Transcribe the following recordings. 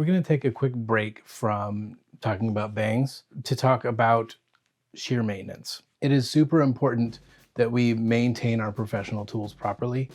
We're gonna take a quick break from talking about bangs to talk about shear maintenance. It is super important that we maintain our professional tools properly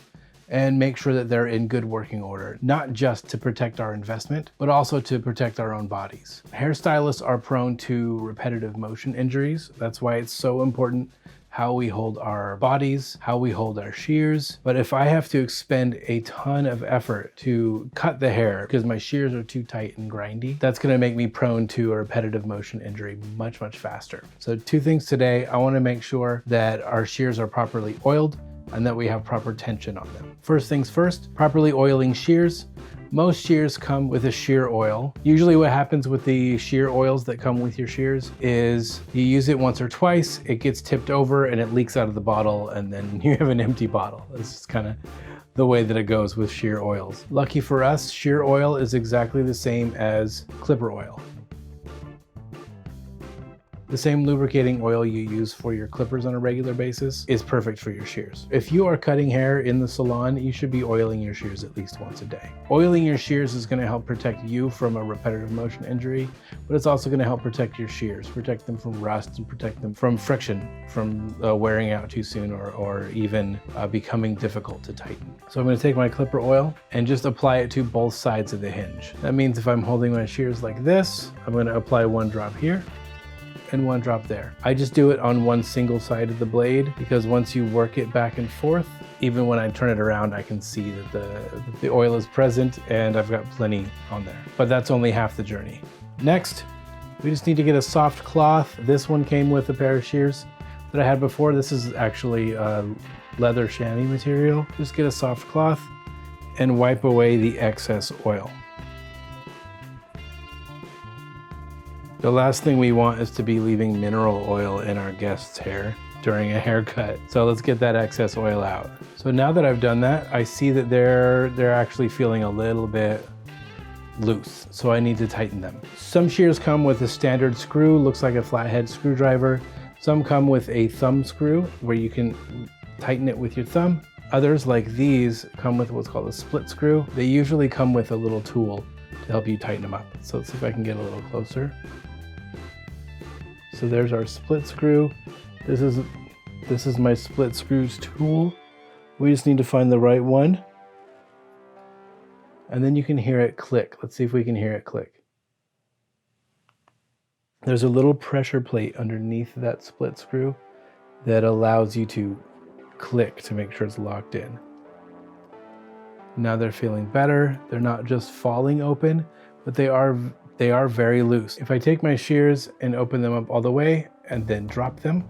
and make sure that they're in good working order, not just to protect our investment, but also to protect our own bodies. Hairstylists are prone to repetitive motion injuries. That's why it's so important how we hold our bodies, how we hold our shears. But if I have to expend a ton of effort to cut the hair because my shears are too tight and grindy, that's gonna make me prone to a repetitive motion injury much, much faster. So 2 things today. I wanna make sure that our shears are properly oiled and that we have proper tension on them. First things first, properly oiling shears. Most shears come with a shear oil. Usually what happens with the shear oils that come with your shears is you use it once or twice, it gets tipped over and it leaks out of the bottle, and then you have an empty bottle. This is kind of the way that it goes with shear oils. Lucky for us, shear oil is exactly the same as clipper oil. The same lubricating oil you use for your clippers on a regular basis is perfect for your shears. If you are cutting hair in the salon, you should be oiling your shears at least once a day. Oiling your shears is going to help protect you from a repetitive motion injury, but it's also going to help protect your shears, protect them from rust and protect them from friction, from wearing out too soon or even becoming difficult to tighten. So I'm going to take my clipper oil and just apply it to both sides of the hinge. That means if I'm holding my shears like this, I'm going to apply 1 drop here and 1 drop there. I just do it on one single side of the blade because once you work it back and forth, even when I turn it around, I can see that the oil is present and I've got plenty on there. But that's only half the journey. Next, we just need to get a soft cloth. This one came with a pair of shears that I had before. This is actually leather chamois material. Just get a soft cloth and wipe away the excess oil. The last thing we want is to be leaving mineral oil in our guest's hair during a haircut. So let's get that excess oil out. So now that I've done that, I see that they're actually feeling a little bit loose. So I need to tighten them. Some shears come with a standard screw, looks like a flathead screwdriver. Some come with a thumb screw where you can tighten it with your thumb. Others, like these, come with what's called a split screw. They usually come with a little tool to help you tighten them up. So let's see if I can get a little closer. So there's our split screw. This is my split screws tool. We just need to find the right one. And then you can hear it click. Let's see if we can hear it click. There's a little pressure plate underneath that split screw that allows you to click to make sure it's locked in. Now they're feeling better. They're not just falling open, but they are very loose. If I take my shears and open them up all the way and then drop them,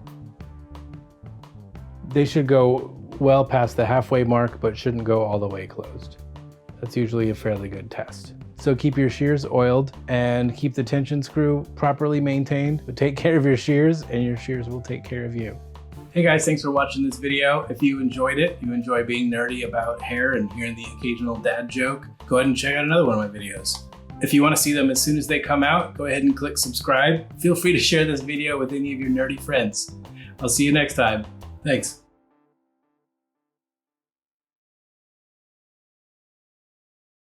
they should go well past the halfway mark, but shouldn't go all the way closed. That's usually a fairly good test. So keep your shears oiled and keep the tension screw properly maintained, but take care of your shears and your shears will take care of you. Hey guys, thanks for watching this video. If you enjoyed it, you enjoy being nerdy about hair and hearing the occasional dad joke, go ahead and check out another one of my videos. If you want to see them as soon as they come out, go ahead and click subscribe. Feel free to share this video with any of your nerdy friends. I'll see you next time. Thanks.